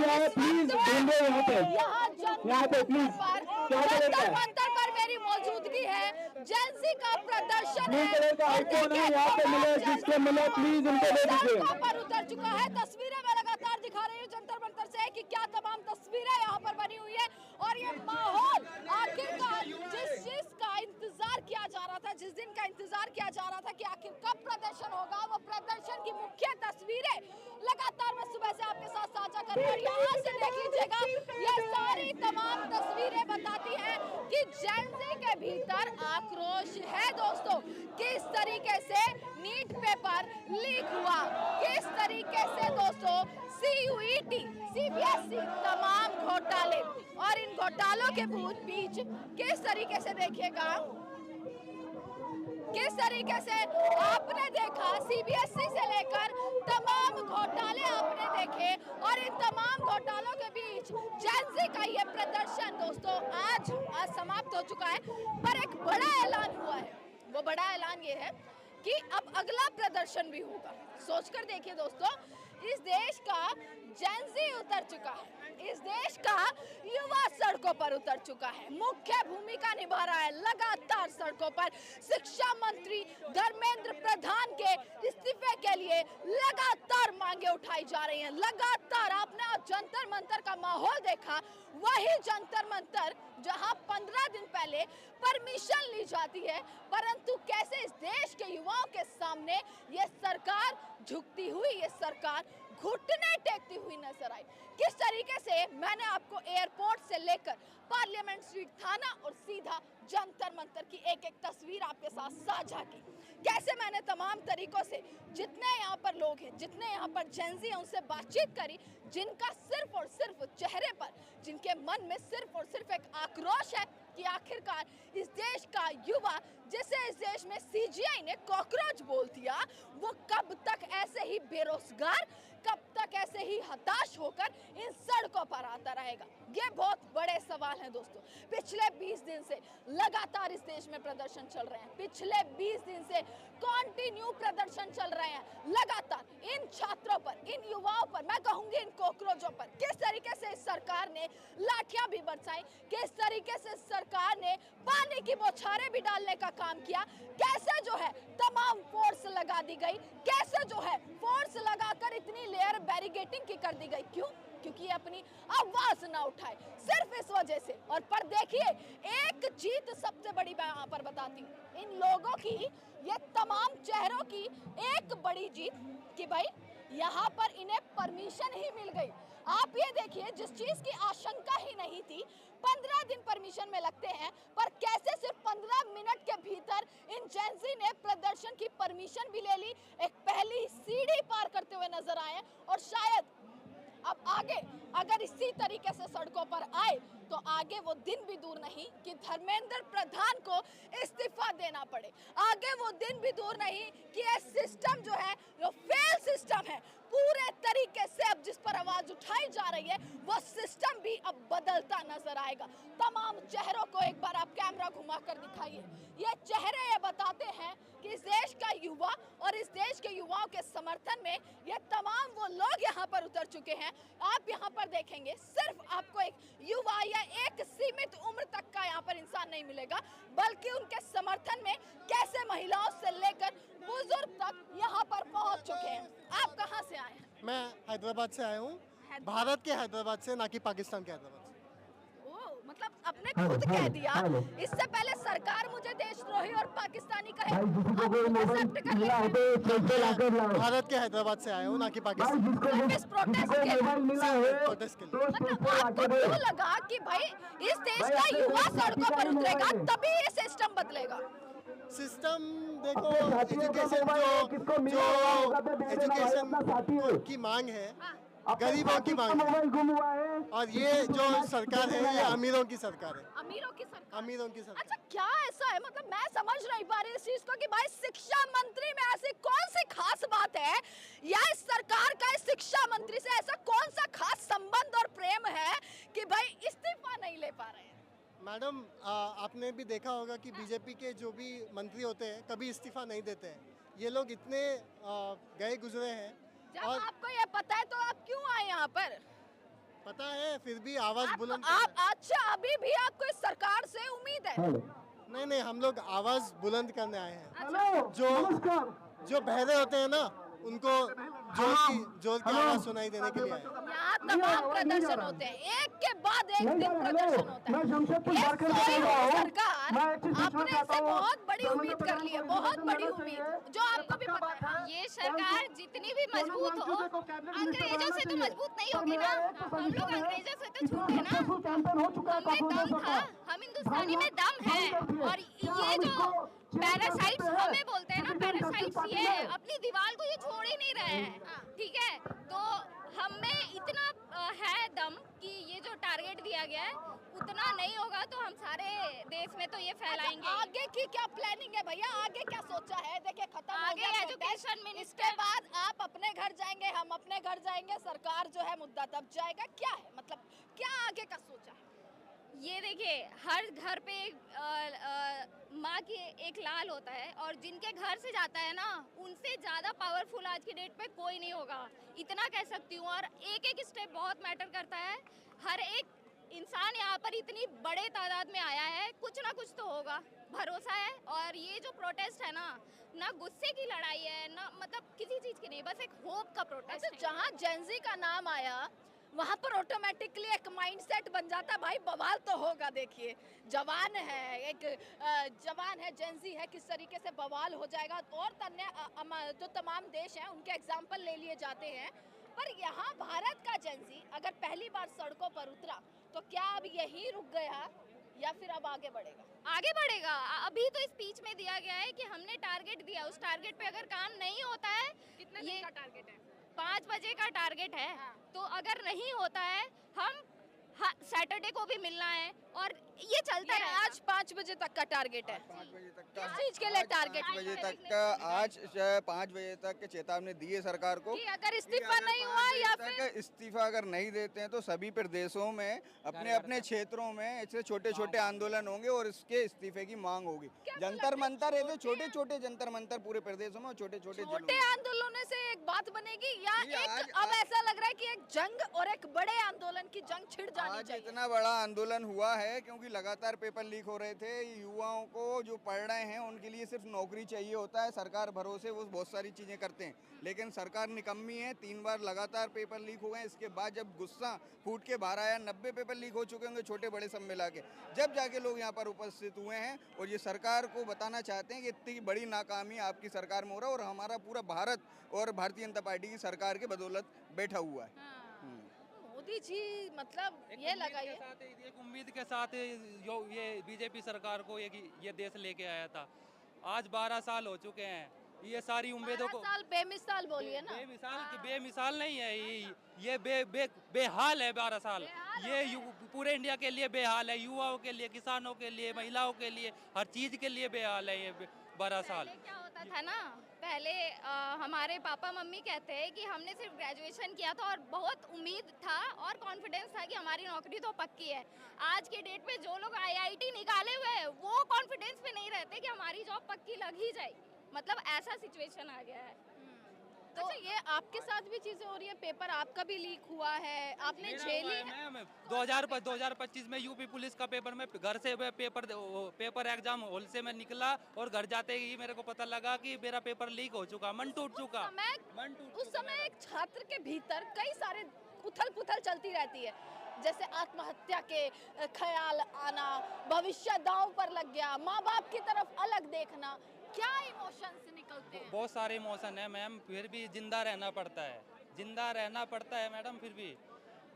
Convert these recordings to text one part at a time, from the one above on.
क्या है प्लीज ढूंढो यहाँ पे प्लीज क्या जंतर मंतर पर मेरी मौजूदगी है। जेंसी का प्रदर्शन है कलर का आईफोन है यहाँ पे मिले, जिसके मिले प्लीज उनको दे दीजिए। सड़कों पर उतर चुका है। तस्वीरें मैं लगातार दिखा रही हूँ जंतर मंतर से कि क्या तमाम तस्वीरें यहाँ पर बनी हुई है और ये माहौल आखिरकार जिस चीज का इंतजार किया जा रहा था, जिस दिन का इंतजार किया जा रहा था कि आखिर कब प्रदर्शन होगा, वो प्रदर्शन की मुख्य तस्वीरें लगातार मैं सुबह से आपके साथ साझा कर रही हूँ। यहाँ से देख लीजिएगा, ये सारी तमाम तस्वीरें बताती हैं कि जेंजी के भीतर आक्रोश है दोस्तों। किस तरीके से नीट पेपर लीक हुआ, किस तरीके से दोस्तों CUET, CBSE तमाम घोटाले और इन घोटालों के बीच किस तरीके से देखिएगा, किस तरीके से आपने देखा CBSE से लेकर तमाम घोटाले आपने देखे और इन तमाम घोटालों के बीच जेंजी का ये प्रदर्शन दोस्तों आज समाप्त हो चुका है। पर एक बड़ा ऐलान हुआ है, वो बड़ा ऐलान ये है कि अब अगला प्रदर्शन भी होगा। सोचकर देखिए दोस्तों, इस देश का जेंजी उतर चुका है, इस देश का युवा सड़कों पर उतर चुका है, मुख्य भूमिका निभा रहा है लगातार सड़कों पर। शिक्षा मंत्री धर्मेंद्र प्रधान के इस्तीफे के लिए लगातार मांगे उठाई जा रही हैं। लगातार आपने जंतर मंतर का माहौल देखा, वही जंतर मंतर जहां 15 दिन पहले परमिशन ली जाती है, परंतु कैसे इस देश के युवाओं के सामने ये सरकार झुकती हुई, ये सरकार घुटने टेकती हुई नजर आई। किस तरीके से मैंने आपको एयरपोर्ट से लेकर पार्लियामेंट स्ट्रीट थाना और सीधा जंतर मंतर की एक एक तस्वीर आपके साथ साझा की। कैसे मैंने तमाम तरीकों से जितने यहाँ पर लोग हैं, जितने यहाँ पर जेंजी हैं, उनसे बातचीत करी, जिनका सिर्फ और सिर्फ चेहरे पर, जिनके मन में सिर्फ और सिर्फ एक आक्रोश है कि आखिरकार इस देश का युवा, जिसे इस देश में CGI ने कॉकरोच बोल दिया, वो कब तक ऐसे ही बेरोजगार, कब तक ऐसे ही हताश होकर इन सड़कों पर आता रहेगा। ये बहुत बड़े सवाल हैं दोस्तों। पिछले 20 दिन से लगातार इस देश में प्रदर्शन चल रहे हैं, पिछले 20 दिन से कंटिन्यू प्रदर्शन चल रहे हैं लगातार। इन छात्रों पर, इन युवाओं पर, मैं कहूंगी इन कॉकरोचों पर किस तरीके से इस सरकार ने लाठियां भी बरसाई, किस तरीके से सरकार ने पानी की बौछारें भी डालने का काम किया, कैसे जो है तमाम फोर्स लगा दी गई, कैसे जो है फोर्स लगाकर इतनी लेयर बैरिकेडिंग की कर दी गई। क्यों? क्योंकि अपनी आवाज ना उठाए, सिर्फ इस वजह से। और पर देखिए, एक जीत सबसे बड़ी मैं यहाँ पर बताती हूँ, इन लोगों की, ये तमाम चेहरों की एक बड़ी जीत कि भाई यहाँ पर इन्हें परमिशन ही मिल गई। आप ये देखिए, जिस चीज की आशंका ही नहीं थी, 15 दिन परमिशन में लगते हैं, पर कैसे सिर्फ 15 मिनट के भीतर इन जेंजी ने प्रदर्शन की परमिशन भी ले ली, एक पहली सीढ़ी पार करते हुए नजर आए। और शायद अब आगे अगर इसी तरीके से सड़कों पर आए तो आगे वो दिन भी दूर नहीं कि धर्मेंद्र प्रधान को इस्तीफा देना पड़े। आगे वो दिन भी दूर नहीं कि ये सिस्टम जो है, जो फेल सिस्टम है, पूरे तरीके से अब जिस पर आवाज उठाई जा रही है, वो सिस्टम भी अब बदलता नजर आएगा। तमाम चेहरों को एक बार आप कैमरा घुमाकर दिखाइए। ये चेहरे ये बताते हैं कि इस देश का युवा और इस देश के युवाओं के समर्थन में ये तमाम वो लोग यहाँ पर उतर चुके हैं। आप यहाँ पर देखेंगे, सिर्फ आपको एक युवा या एक सीमित उम्र तक का यहाँ पर इंसान नहीं मिलेगा, बल्कि उनके समर्थन में कैसे महिलाओं से लेकर बुजुर्ग तक यहाँ पर पहुँच चुके हैं। आप कहाँ से आए हैं? मैं हैदराबाद से आया हूँ, भारत के हैदराबाद से, ना कि पाकिस्तान के हैदराबाद से। मतलब आपने खुद कह दिया, इससे पहले सरकार मुझे देशद्रोही और पाकिस्तानी कहे, भारत के हैदराबाद से आया हूँ, ना कि पाकिस्तान। प्रोटेस्ट के लिए। मतलब आपको क्यों लगा कि भाई इस देश का युवा सड़कों पर उतरेगा तभी ये सिस्टम बदलेगा? सिस्टम देखो, एजुकेशन की मांग है, गरीबों की मांग है, और ये जो सरकार है, ये अमीरों की सरकार है। अमीरों की सरकार, अमीरों की सरकार। अच्छा, क्या ऐसा है? मतलब मैं समझ नहीं पा रही इस चीज को कि भाई शिक्षा मंत्री में ऐसी कौन सी खास बात है, या इस सरकार का इस शिक्षा मंत्री से ऐसा कौन सा खास संबंध और प्रेम है कि भाई इस्तीफा नहीं ले पा रहे हैं? मैडम, आपने भी देखा होगा कि बीजेपी के जो भी मंत्री होते हैं कभी इस्तीफा नहीं देते हैं। ये लोग इतने गए गुजरे हैं। जब आपको ये पता है तो आप क्यों आए यहाँ पर? पता है फिर भी आवाज बुलंद आप अच्छा अभी भी आपको इस सरकार से उम्मीद है? नहीं नहीं, हम लोग आवाज बुलंद करने आए हैं। अच्छा, जो बहरे होते हैं ना, उनको जोर की आवाज सुनाई देने के लिए आए हैं। यहाँ तमाम प्रदर्शन होते हैं, एक के बाद एक दिन प्रदर्शन होता है। ये सोई हुई सरकार आपने इससे बहुत बड़ी उम्मीद कर ली है, बहुत बड़ी उम्मीद, जो आपको भी पता है। ये सरकार जितनी भी मजबूत हो, अंग्रेजों से तो मजबूत नहीं होगी ना। हम लोग अंग्रेजों से तो छूटे ना, हमें दम था, हम हिंदुस्तानी में दम है। और ये जो पैरासाइट्स हमें बोलते हैं ना, पैरासाइट्स ये अपनी दीवार को ये छोड़ ही नहीं रहे हैं, ठीक है। तो हमें इतना है दम कि ये जो टारगेट दिया गया है उतना नहीं होगा तो हम सारे देश में तो ये फैलाएंगे। आगे की क्या प्लानिंग है भैया, आगे क्या सोचा है? देखिए खत्म हो आगे गया protest, एजुकेशन इसके मिनिस्टर, बाद आप अपने घर जाएंगे, हम अपने घर जाएंगे, सरकार जो है मुद्दा दब जाएगा, क्या है मतलब क्या आगे का सोचा है? ये देखिए हर घर पे माँ की एक लाल होता है, और जिनके घर से जाता है ना उनसे ज़्यादा पावरफुल आज की डेट पे कोई नहीं होगा, इतना कह सकती हूँ। और एक एक स्टेप बहुत मैटर करता है। हर एक इंसान यहाँ पर इतनी बड़े तादाद में आया है, कुछ ना कुछ तो होगा, भरोसा है। और ये जो प्रोटेस्ट है ना गुस्से की लड़ाई है ना, मतलब किसी चीज़ की नहीं, बस एक होप का प्रोटेस्ट है। जहाँ जेंजी का नाम आया वहाँ पर ऑटोमेटिकली एक माइंडसेट बन जाता है, भाई बवाल तो होगा। देखिए जवान है, एक जवान है, जेंजी है, किस तरीके से बवाल हो जाएगा। और जो तमाम देश हैं उनके एग्जाम्पल ले लिए जाते हैं, पर यहाँ भारत का जेंजी अगर पहली बार सड़कों पर उतरा तो क्या अब यही रुक गया या फिर अब आगे बढ़ेगा? आगे बढ़ेगा। अभी तो स्पीच में दिया गया है कि हमने टारगेट दिया, उस टारगेट पे अगर काम नहीं होता है, कितने दिन का टारगेट है? 5 बजे का टारगेट है, हाँ। तो अगर नहीं होता है हम सैटरडे को भी मिलना है, और ये चलता ये है। आज 5 बजे तक का टारगेट है। 5 बजे तक किस का, चीज के लिए टारगेट? 5 बजे तक का, आज 5 बजे तक के चेतावनी दी है सरकार को कि अगर कि इस्तीफा अगर नहीं 5 हुआ बजे या तक फिर इस्तीफा अगर नहीं देते हैं तो सभी प्रदेशों में अपने अपने क्षेत्रों में ऐसे छोटे छोटे आंदोलन होंगे और इसके इस्तीफे की मांग होगी। जंतर मंतर ऐसे छोटे छोटे जंतर मंतर पूरे प्रदेशों में, छोटे छोटे छोटे आंदोलनों से एक बात बनेगी या ये एक अब ऐसा लग रहा है कि एक जंग और एक बड़े आंदोलन की जंग छिड़ जानी आज चाहिए? इतना बड़ा आंदोलन हुआ है क्योंकि लगातार पेपर लीक हो रहे थे। युवाओं को जो पढ़ रहे हैं उनके लिए सिर्फ नौकरी चाहिए होता है, सरकार भरोसे वो बहुत सारी चीज़ें करते हैं, लेकिन सरकार निकम्मी है। 3 बार लगातार पेपर लीक हो गए, इसके बाद जब गुस्सा फूट के बाहर आया, 90 पेपर लीक हो चुके होंगे छोटे बड़े सब मिला के, जब जाके लोग यहाँ पर उपस्थित हुए हैं और ये सरकार को बताना चाहते हैं कि इतनी बड़ी नाकामी आपकी सरकार में हो रहा है और हमारा पूरा भारत और भारतीय जनता पार्टी की सरकार के बदौलत बैठा हुआ है। मोदी जी मतलब ये लगाइए एक उम्मीद के साथ जो ये बीजेपी सरकार को ये देश लेके आया था। आज 12 साल हो चुके हैं, ये सारी उम्मीदों 12 को साल बेमिसाल बोलिए ना। बेमिसाल नहीं है, ये बेहाल है 12 साल। ये पूरे इंडिया के लिए बेहाल है, युवाओं के लिए, किसानों के लिए, महिलाओं के लिए, हर चीज के लिए बेहाल है ये 12 साल। पहले क्या होता था ना, पहले हमारे पापा मम्मी कहते हैं कि हमने सिर्फ ग्रेजुएशन किया था और बहुत उम्मीद था और कॉन्फिडेंस था कि हमारी नौकरी तो पक्की है। आज के डेट पे जो लोग आईआईटी निकाले हुए हैं वो कॉन्फिडेंस पे नहीं रहते कि हमारी जॉब पक्की लग ही जाएगी, मतलब ऐसा सिचुएशन आ गया है। तो अच्छा ये आपके साथ भी चीजें हो रही है, पेपर आपका भी लीक हुआ है, आपने झेली है? मैं 2025 में यूपी पुलिस का पेपर में घर से पेपर एग्जाम हॉल से मैं निकला और घर जाते ही मेरे को पता लगा कि मेरा पेपर लीक हो चुका, मन टूट चुका। उस समय एक छात्र के भीतर कई सारे उथल पुथल चलती रहती है, जैसे आत्महत्या के ख्याल आना, भविष्य दांव पर लग गया, माँ बाप की तरफ अलग देखना, क्या इमोशंस निकलते हैं? बहुत सारे इमोशन है मैम, फिर भी जिंदा रहना पड़ता है, जिंदा रहना पड़ता है मैडम, फिर भी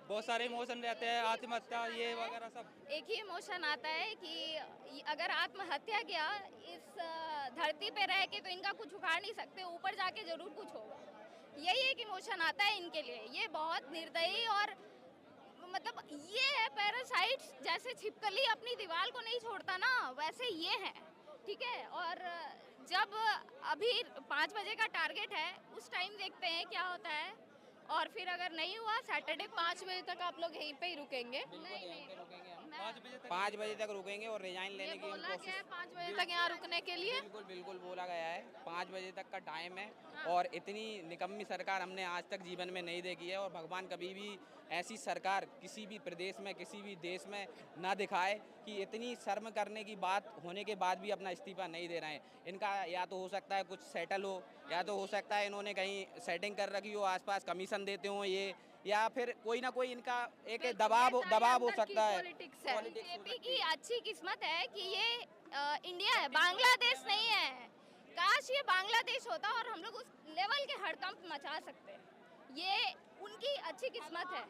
बहुत सारे इमोशन रहते हैं, आत्महत्या ये वगैरह सब। एक ही इमोशन आता है कि अगर आत्महत्या किया इस धरती पे रह के तो इनका कुछ उखाड़ नहीं सकते, ऊपर जाके जरूर कुछ होगा, यही एक इमोशन आता है इनके लिए। ये बहुत निर्दयी और मतलब ये है पैरासाइट्स, जैसे छिपकली अपनी दीवार को नहीं छोड़ता ना, वैसे ये है, ठीक है। और जब अभी 5 बजे का टारगेट है, उस टाइम देखते हैं क्या होता है, और फिर अगर नहीं हुआ सैटरडे 5 बजे तक आप लोग यहीं पे ही रुकेंगे? नहीं, 5 बजे तक रुकेंगे और रिजाइन लेने की बोला कोशिश। गया है 5 बजे तक यहाँ रुकने के लिए। बिल्कुल बिल्कुल बोला गया है, 5 बजे तक का टाइम है। और इतनी निकम्मी सरकार हमने आज तक जीवन में नहीं देखी है, और भगवान कभी भी ऐसी सरकार किसी भी प्रदेश में, किसी भी देश में ना दिखाए कि इतनी शर्म करने की बात होने के बाद भी अपना इस्तीफा नहीं दे रहे हैं। इनका या तो हो सकता है कुछ सेटल हो, या तो हो सकता है इन्होंने कहीं सेटिंग कर रखी हो, आसपास कमीशन देते हो ये, या फिर कोई ना कोई इनका एक दबाव हो सकता है। पॉलिटिक्स है। बीजेपी की अच्छी किस्मत है कि ये इंडिया है, बांग्लादेश नहीं है। काश ये बांग्लादेश होता और हम लोग उस लेवल के हड़कंप मचा सकते। ये उनकी अच्छी किस्मत है।